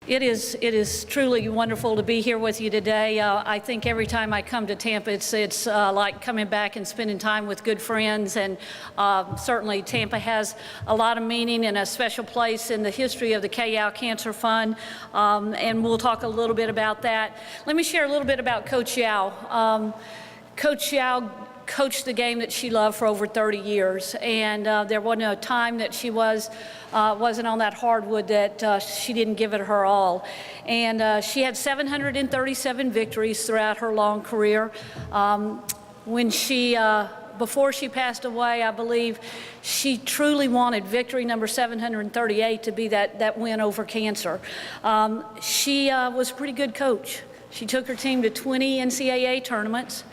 It is truly wonderful to be here with you today. I think every time I come to Tampa, it's like coming back and spending time with good friends, and certainly Tampa has a lot of meaning and a special place in the history of the Yow Cancer Fund, and we'll talk a little bit about that. Let me share a little bit about Coach Yow. Coach Yow coached the game that she loved for over 30 years, and there wasn't a time that she wasn't on that hardwood that she didn't give it her all. And she had 737 victories throughout her long career. Before she passed away, I believe she truly wanted victory number 738 to be that win over cancer. She was a pretty good coach. She took her team to 20 NCAA tournaments.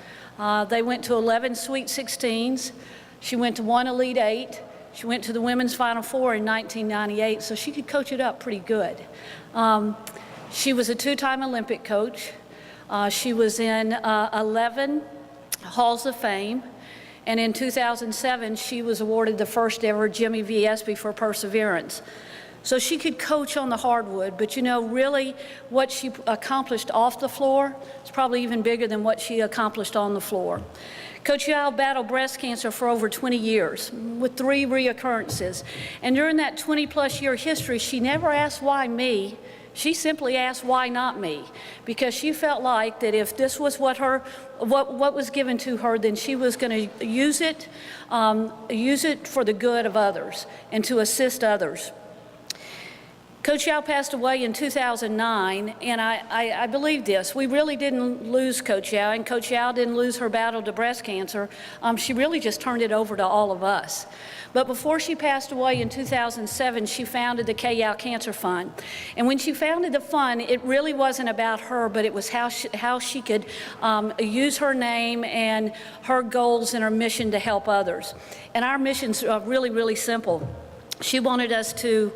They went to 11 Sweet 16s. She went to 1 Elite 8. She went to the Women's Final Four in 1998, so she could coach it up pretty good. She was a two-time Olympic coach. She was in 11 Halls of Fame, and in 2007, she was awarded the first ever Jimmy V. Espy for perseverance. So she could coach on the hardwood, but you know, really what she accomplished off the floor is probably even bigger than what she accomplished on the floor. Coach Yow battled breast cancer for over 20 years with 3 reoccurrences. And during that 20-plus year history, she never asked why me. She simply asked why not me, because she felt like that if this was what was given to her, then she was going to use it for the good of others and to assist others. Coach Yow passed away in 2009, and I believe this. We really didn't lose Coach Yow, and Coach Yow didn't lose her battle to breast cancer. She really just turned it over to all of us. But before she passed away in 2007, she founded the Yow Cancer Fund. And when she founded the fund, it really wasn't about her, but it was how she could use her name and her goals and her mission to help others. And our mission's really, really simple. She wanted us to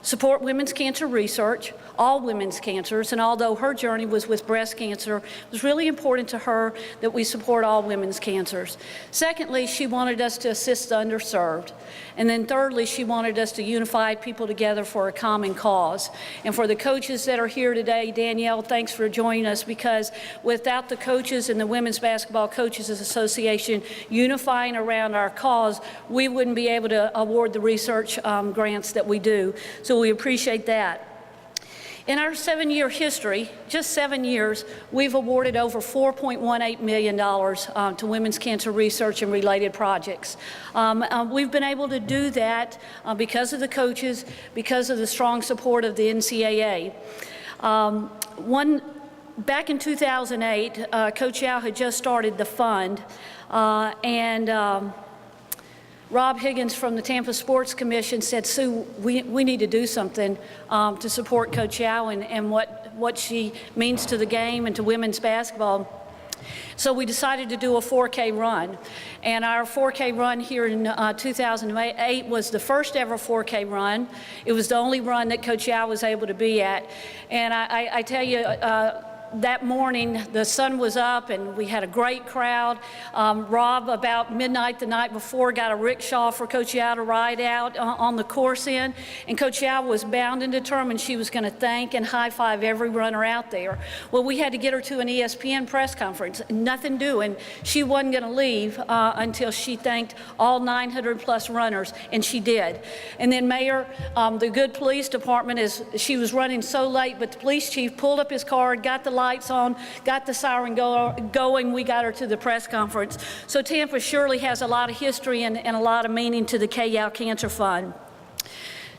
support women's cancer research, all women's cancers, and although her journey was with breast cancer, it was really important to her that we support all women's cancers. Secondly, she wanted us to assist the underserved. And then thirdly, she wanted us to unify people together for a common cause. And for the coaches that are here today, Danielle, thanks for joining us, because without the coaches and the Women's Basketball Coaches Association unifying around our cause, we wouldn't be able to award the research grants that we do. So we appreciate that. In our 7-year history, just 7 years, we've awarded over $4.18 million to women's cancer research and related projects. We've been able to do that because of the coaches, because of the strong support of the NCAA. Back in 2008, Coach Yow had just started the fund, and Rob Higgins from the Tampa Sports Commission said, Sue, we need to do something to support Coach Yow and what she means to the game and to women's basketball. So we decided to do a 4K run. And our 4K run here in 2008 was the first ever 4K run. It was the only run that Coach Yow was able to be at. And I tell you, that morning, the sun was up and we had a great crowd. Rob, about midnight the night before, got a rickshaw for Coach Yow to ride out on the course in. And Coach Yow was bound and determined she was going to thank and high-five every runner out there. Well, we had to get her to an ESPN press conference, nothing doing. She wasn't going to leave until she thanked all 900-plus runners, and she did. And then Mayor, the good police department, she was running so late, but the police chief pulled up his car, got the lights on, got the siren going, we got her to the press conference. So Tampa surely has a lot of history and a lot of meaning to the Yow Cancer Fund.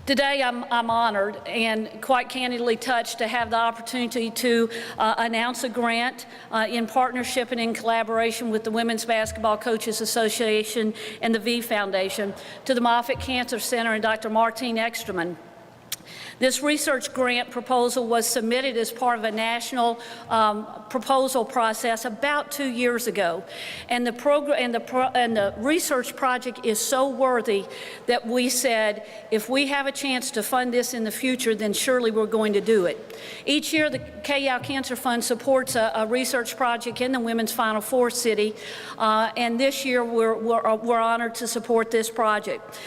Today, I'm honored and quite candidly touched to have the opportunity to announce a grant in partnership and in collaboration with the Women's Basketball Coaches Association and the V Foundation to the Moffitt Cancer Center and Dr. Martine Eksterman. This research grant proposal was submitted as part of a national proposal process about 2 years ago. And the research project is so worthy that we said, if we have a chance to fund this in the future, then surely we're going to do it. Each year, the Yow Cancer Fund supports a research project in the Women's Final Four city, and this year we're honored to support this project.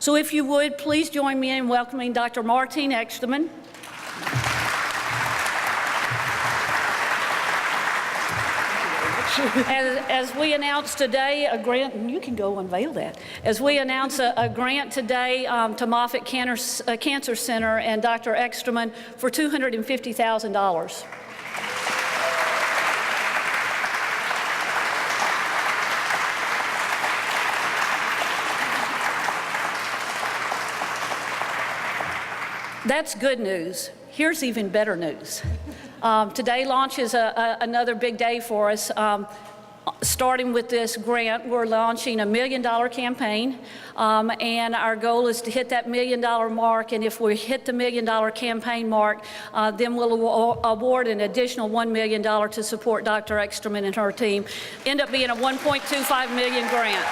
So if you would, please join me in welcoming Dr. Martine Eksterman. As we announced today, a grant, and you can go unveil that. As we announce a grant today to Moffitt Cancer Center and Dr. Eksterman for $250,000. That's good news. Here's even better news. Today launches another big day for us. Starting with this grant, we're launching a $1 million campaign, and our goal is to hit that $1 million mark, and if we hit the $1 million campaign mark, then we'll award an additional $1 million to support Dr. Eksterman and her team. End up being a $1.25 million grant.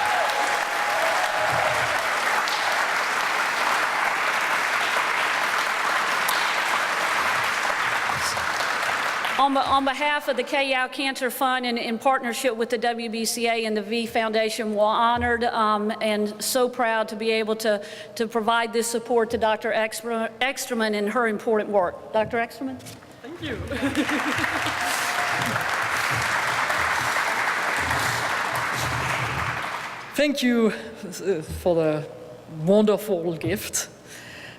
On behalf of the Yow Cancer Fund and in partnership with the WBCA and the V Foundation, we're honored and so proud to be able to provide this support to Dr. Eksterman and her important work. Dr. Eksterman? Thank you. Thank you for the wonderful gift.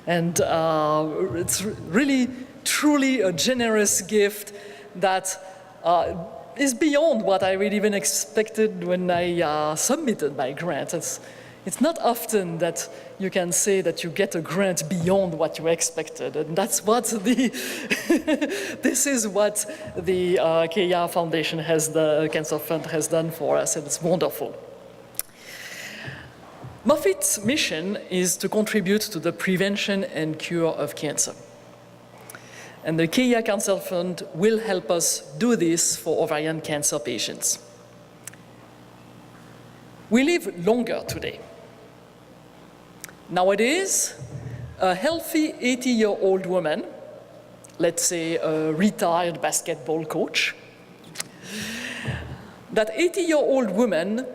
And it's really, truly a generous gift that is beyond what I really even expected when I submitted my grant. It's not often that you can say that you get a grant beyond what you expected, and that's what this is what the Yow Foundation the Cancer Fund has done for us, and it's wonderful. Moffitt's mission is to contribute to the prevention and cure of cancer. And the Yow Cancer Fund will help us do this for ovarian cancer patients. We live longer today. Nowadays, a healthy 80-year-old woman, let's say a retired basketball coach, that 80-year-old woman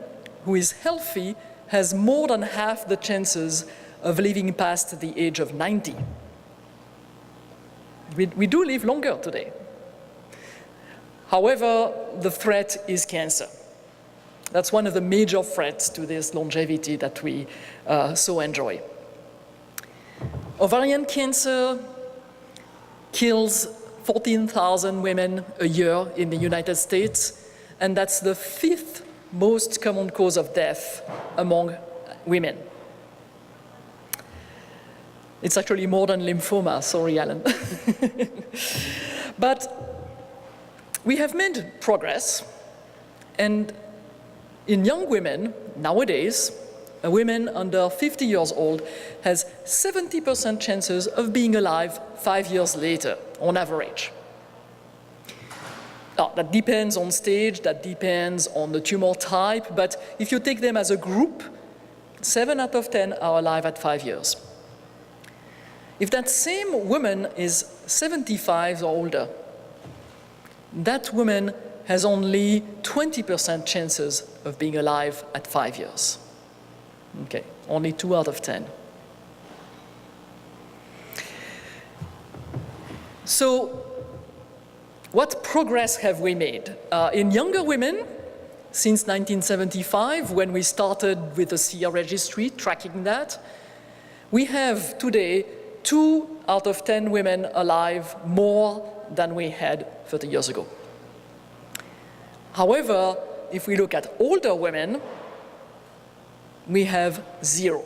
who is healthy has more than half the chances of living past the age of 90. We do live longer today. However, the threat is cancer. That's one of the major threats to this longevity that we so enjoy. Ovarian cancer kills 14,000 women a year in the United States, and that's the 5th most common cause of death among women. It's actually more than lymphoma, sorry, Alan. But we have made progress, and in young women, nowadays, a woman under 50 years old has 70% chances of being alive 5 years later, on average. Now, that depends on stage, that depends on the tumor type, but if you take them as a group, 7 out of 10 are alive at 5 years. If that same woman is 75 or older, that woman has only 20% chances of being alive at 5 years. Okay, only 2 out of 10. So, what progress have we made? In younger women, since 1975, when we started with the SIA registry, tracking that, we have today 2 out of 10 women alive more than we had 30 years ago. However, if we look at older women, we have 0.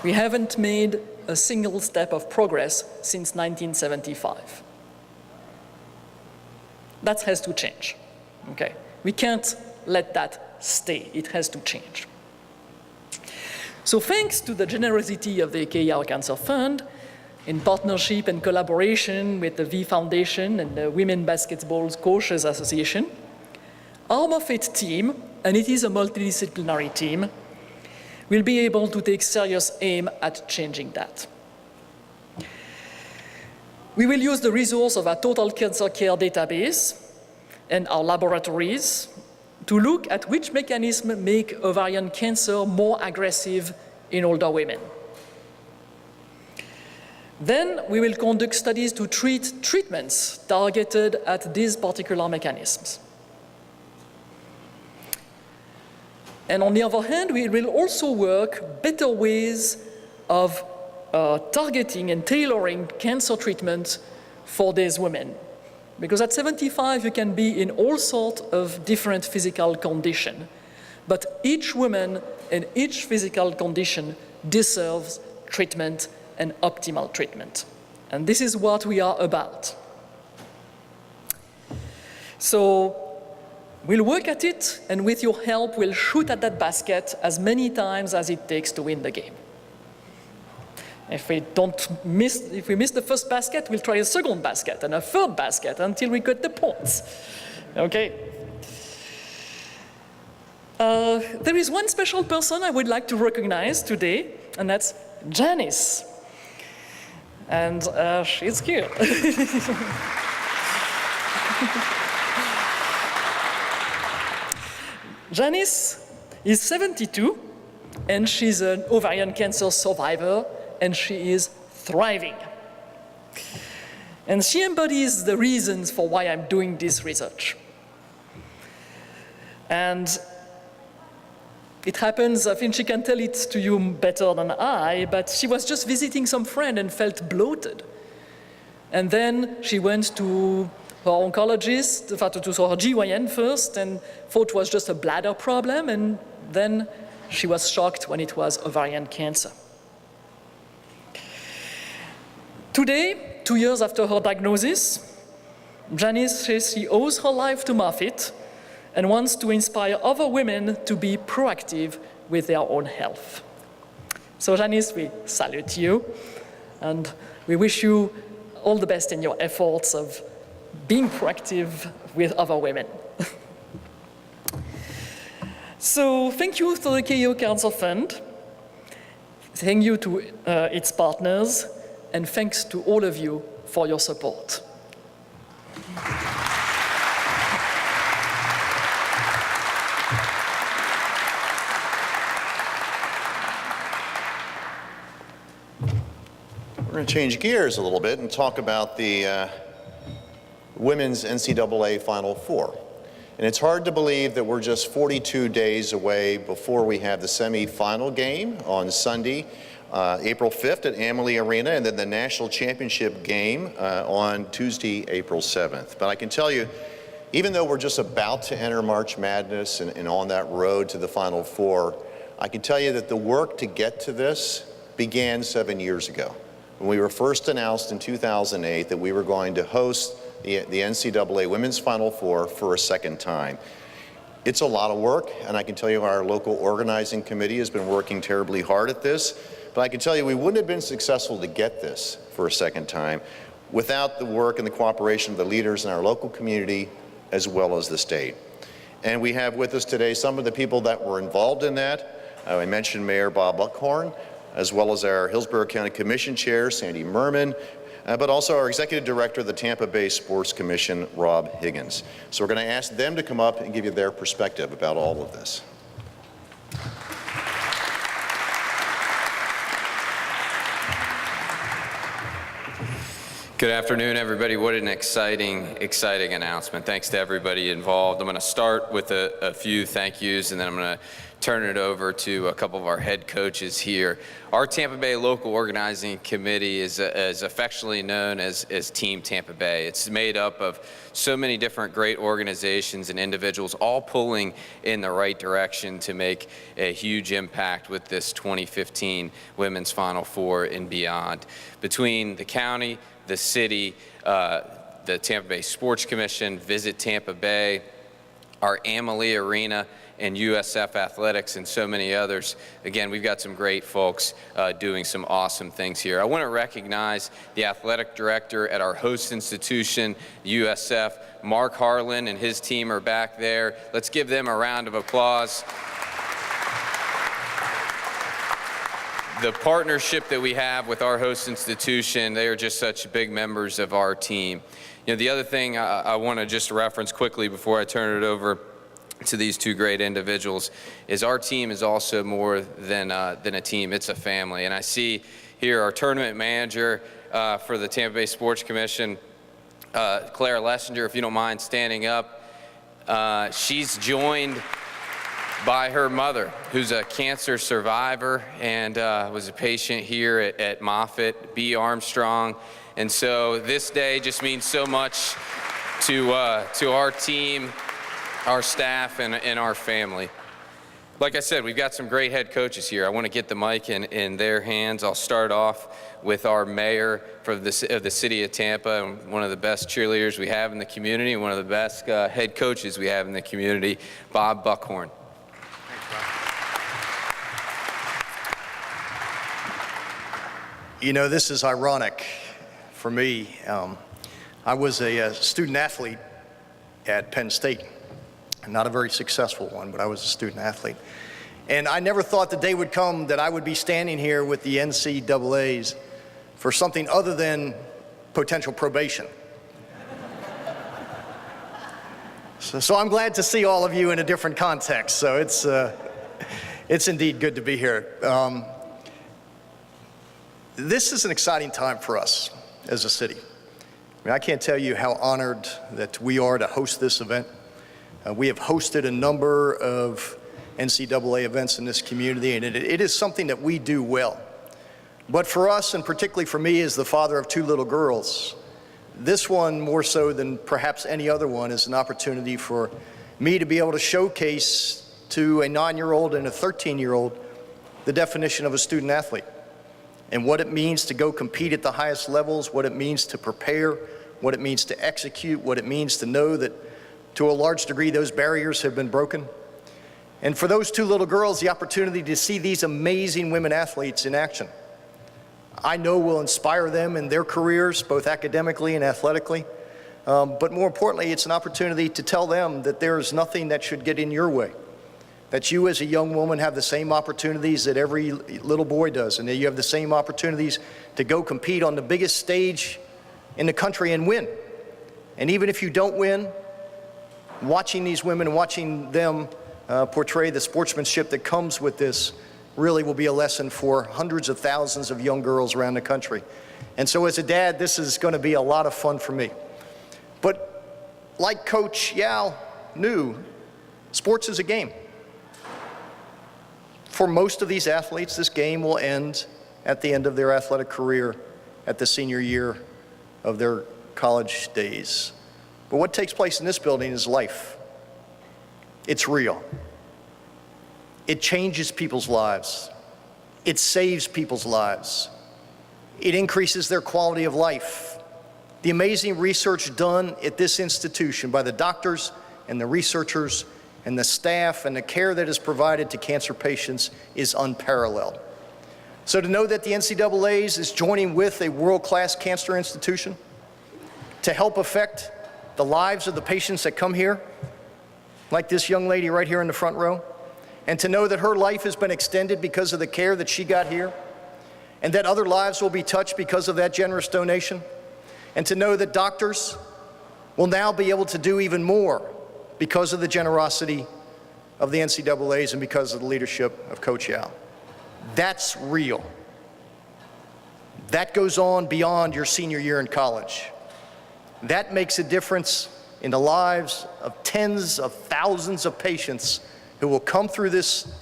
We haven't made a single step of progress since 1975. That has to change, okay? We can't let that stay. It has to change. So thanks to the generosity of the Yow Cancer Fund, in partnership and collaboration with the V Foundation and the Women Basketball Coaches Association, our Moffitt team, and it is a multidisciplinary team, will be able to take serious aim at changing that. We will use the resource of our total cancer care database and our laboratories to look at which mechanisms make ovarian cancer more aggressive in older women. Then we will conduct studies to treat treatments targeted at these particular mechanisms. And on the other hand, we will also work better ways of targeting and tailoring cancer treatment for these women. Because at 75, you can be in all sorts of different physical conditions. But each woman and each physical condition deserves treatment and optimal treatment. And this is what we are about. So we'll work at it, and with your help, we'll shoot at that basket as many times as it takes to win the game. If we miss the first basket, we'll try a second basket and a third basket until we get the points. Okay? There is one special person I would like to recognize today, and that's Janice. And she's here. Janice is 72, and she's an ovarian cancer survivor, and she is thriving. And she embodies the reasons for why I'm doing this research. And it happens, I think she can tell it to you better than I, but she was just visiting some friend and felt bloated. And then she went to her oncologist, to her GYN first, and thought it was just a bladder problem, and then she was shocked when it was ovarian cancer. Today, 2 years after her diagnosis, Janice says she owes her life to Moffitt and wants to inspire other women to be proactive with their own health. So Janice, we salute you, and we wish you all the best in your efforts of being proactive with other women. So thank you to the Yow Cancer Fund, thank you to its partners, and thanks to all of you for your support. We're going to change gears a little bit and talk about the Women's NCAA Final Four. And it's hard to believe that we're just 42 days away before we have the semifinal game on Sunday, April 5th at Amalie Arena, and then the national championship game on Tuesday, April 7th. But I can tell you, even though we're just about to enter March Madness and on that road to the Final Four, I can tell you that the work to get to this began 7 years ago, when we were first announced in 2008 that we were going to host the NCAA Women's Final Four for a second time. It's a lot of work, and I can tell you our local organizing committee has been working terribly hard at this, but I can tell you we wouldn't have been successful to get this for a second time without the work and the cooperation of the leaders in our local community as well as the state. And we have with us today some of the people that were involved in that. I mentioned Mayor Bob Buckhorn, as well as our Hillsborough County Commission Chair, Sandy Merman, but also our Executive Director of the Tampa Bay Sports Commission, Rob Higgins. So we're going to ask them to come up and give you their perspective about all of this. Good afternoon, everybody. What an exciting announcement. Thanks to everybody involved. I'm going to start with a few thank yous, and then I'm going to turn it over to a couple of our head coaches here. Our Tampa Bay Local Organizing Committee is affectionately known as Team Tampa Bay. It's made up of so many different great organizations and individuals all pulling in the right direction to make a huge impact with this 2015 Women's Final Four and beyond. Between the county, the city, the Tampa Bay Sports Commission, Visit Tampa Bay, our Amalie Arena, and USF Athletics, and so many others. Again, we've got some great folks doing some awesome things here. I want to recognize the athletic director at our host institution, USF, Mark Harlan, and his team are back there. Let's give them a round of applause. The partnership that we have with our host institution, they are just such big members of our team. You know, the other thing I want to just reference quickly before I turn it over to these two great individuals is our team is also more than a team, it's a family. And I see here our tournament manager, for the Tampa Bay Sports Commission, Claire Lessinger, if you don't mind standing up. She's joined by her mother, who's a cancer survivor and was a patient here at Moffitt, B. Armstrong. And so this day just means so much to our team, our staff, and our family. Like I said, we've got some great head coaches here. I want to get the mic in their hands. I'll start off with our mayor of the city of Tampa, and one of the best cheerleaders we have in the community, and one of the best head coaches we have in the community, Bob Buckhorn. You know, this is ironic for me. I was a student athlete at Penn State. Not a very successful one, but I was a student athlete. And I never thought the day would come that I would be standing here with the NCAAs for something other than potential probation. So I'm glad to see all of you in a different context. So it's indeed good to be here. This is an exciting time for us as a city. I mean, I can't tell you how honored that we are to host this event. We have hosted a number of NCAA events in this community, and it is something that we do well. But for us, and particularly for me as the father of two little girls, this one, more so than perhaps any other one, is an opportunity for me to be able to showcase to a 9-year-old and a 13-year-old the definition of a student athlete and what it means to go compete at the highest levels, what it means to prepare, what it means to execute, what it means to know that to a large degree those barriers have been broken. And for those two little girls, the opportunity to see these amazing women athletes in action, I know will inspire them in their careers, both academically and athletically. But more importantly, it's an opportunity to tell them that there is nothing that should get in your way. That you as a young woman have the same opportunities that every little boy does, and that you have the same opportunities to go compete on the biggest stage in the country and win. And even if you don't win, watching these women, watching them portray the sportsmanship that comes with this really will be a lesson for hundreds of thousands of young girls around the country. And so as a dad, this is going to be a lot of fun for me. But like Coach Yow knew, sports is a game. For most of these athletes, this game will end at the end of their athletic career, at the senior year of their college days. But what takes place in this building is life. It's real. It changes people's lives. It saves people's lives. It increases their quality of life. The amazing research done at this institution by the doctors and the researchers and the staff and the care that is provided to cancer patients is unparalleled. So to know that the NCAAs is joining with a world-class cancer institution to help affect the lives of the patients that come here, like this young lady right here in the front row, and to know that her life has been extended because of the care that she got here, and that other lives will be touched because of that generous donation, and to know that doctors will now be able to do even more because of the generosity of the NCAAs and because of the leadership of Coach Yow. That's real. That goes on beyond your senior year in college. That makes a difference in the lives of tens of thousands of patients who will come through this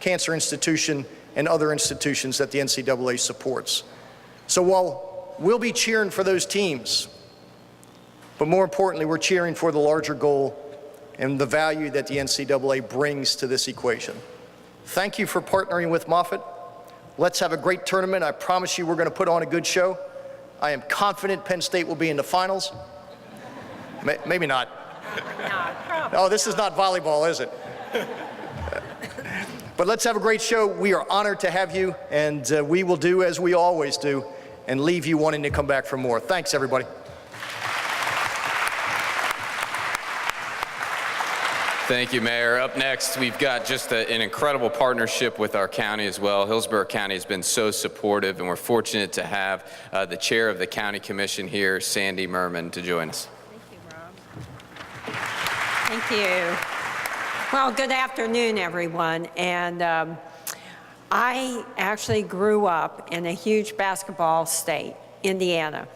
cancer institution and other institutions that the NCAA supports. So while we'll be cheering for those teams, but more importantly, we're cheering for the larger goal and the value that the NCAA brings to this equation. Thank you for partnering with Moffitt. Let's have a great tournament. I promise you we're going to put on a good show. I am confident Penn State will be in the finals. Maybe not. Oh, this is not volleyball, is it? But let's have a great show. We are honored to have you, and we will do as we always do and leave you wanting to come back for more. Thanks, everybody. Thank you, Mayor. Up next, we've got just an incredible partnership with our county as well. Hillsborough County has been so supportive, and we're fortunate to have the chair of the county commission here, Sandy Merman, to join us. Thank you, Rob. Thank you. Well, good afternoon, everyone. And I actually grew up in a huge basketball state. Indiana.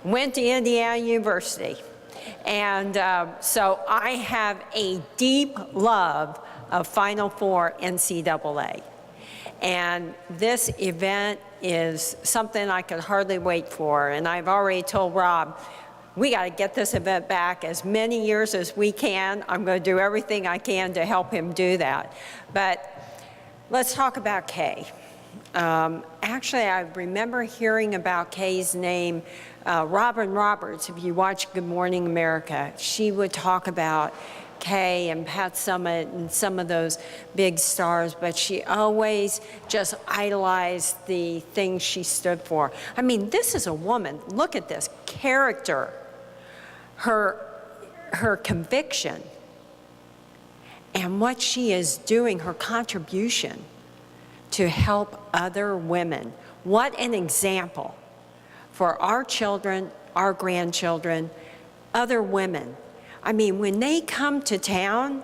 Went to Indiana University. And so I have a deep love of Final Four NCAA. And this event is something I could hardly wait for. And I've already told Rob, we got to get this event back as many years as we can. I'm going to do everything I can to help him do that. But let's talk about Kay. Actually, I remember hearing about Kay's name. Robin Roberts, if you watch Good Morning America, she would talk about Kay and Pat Summitt and some of those big stars, but she always just idolized the things she stood for. I mean, this is a woman, look at this, character, her conviction, and what she is doing, her contribution to help other women. What an example for our children, our grandchildren, other women. I mean, when they come to town,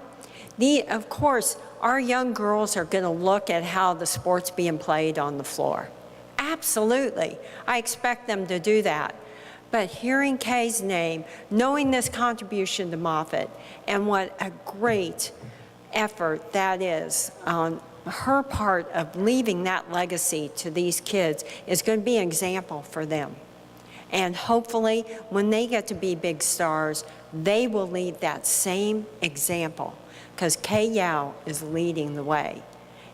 of course, our young girls are going to look at how the sport's being played on the floor. Absolutely. I expect them to do that. But hearing Kay's name, knowing this contribution to Moffitt, and what a great effort that is on her part of leaving that legacy to these kids is going to be an example for them. And hopefully, when they get to be big stars, they will leave that same example, because Kay Yow is leading the way.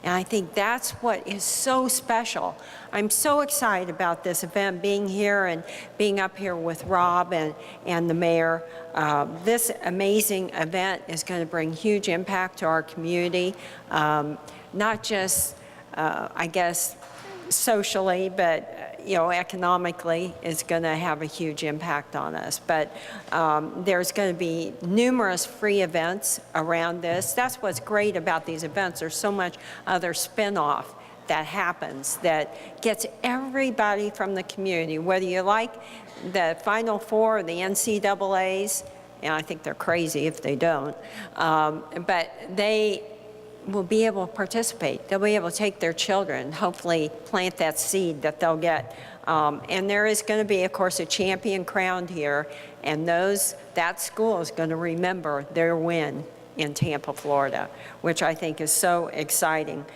And I think that's what is so special. I'm so excited about this event, being here and being up here with Rob and the mayor. This amazing event is going to bring huge impact to our community, not just, I guess, socially, but economically, it's going to have a huge impact on us. But there's going to be numerous free events around this. That's what's great about these events. There's so much other spin-off that happens that gets everybody from the community, whether you like the Final Four or the NCAAs, and I think they're crazy if they don't, but they will be able to participate. They'll be able to take their children, hopefully plant that seed that they'll get. And there is going to be, of course, a champion crowned here, and that school is going to remember their win in Tampa, Florida, which I think is so exciting.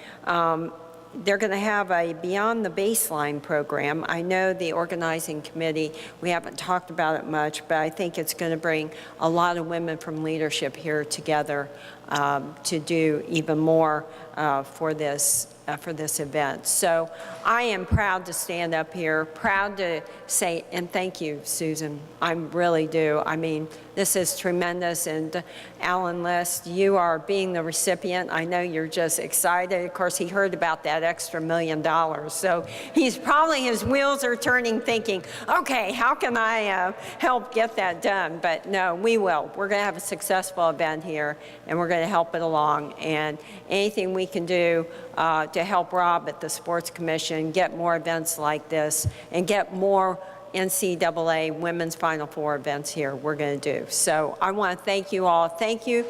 They're going to have a Beyond the Baseline program. I know the organizing committee, we haven't talked about it much, but I think it's going to bring a lot of women from leadership here together to do even more for this event. So I am proud to stand up here, proud to say, and thank you, Susan. I really do. I mean, this is tremendous. And Alan List, you are being the recipient. I know you're just excited. Of course, he heard about that extra $1 million. So his wheels are turning thinking, okay, how can I help get that done? But no, we will. We're going to have a successful event here, and we're going to help it along. And anything we can do to help Rob at the Sports Commission get more events like this and get more NCAA Women's Final Four events here, we're going to do. So I want to thank you all. Thank you,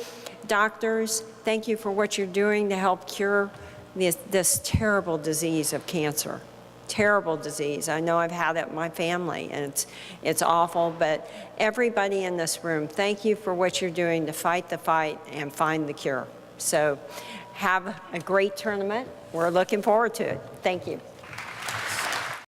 doctors. Thank you for what you're doing to help cure this terrible disease of cancer. Terrible disease. I know I've had it in my family, and it's awful, but everybody in this room, thank you for what you're doing to fight the fight and find the cure. So have a great tournament. We're looking forward to it. Thank you.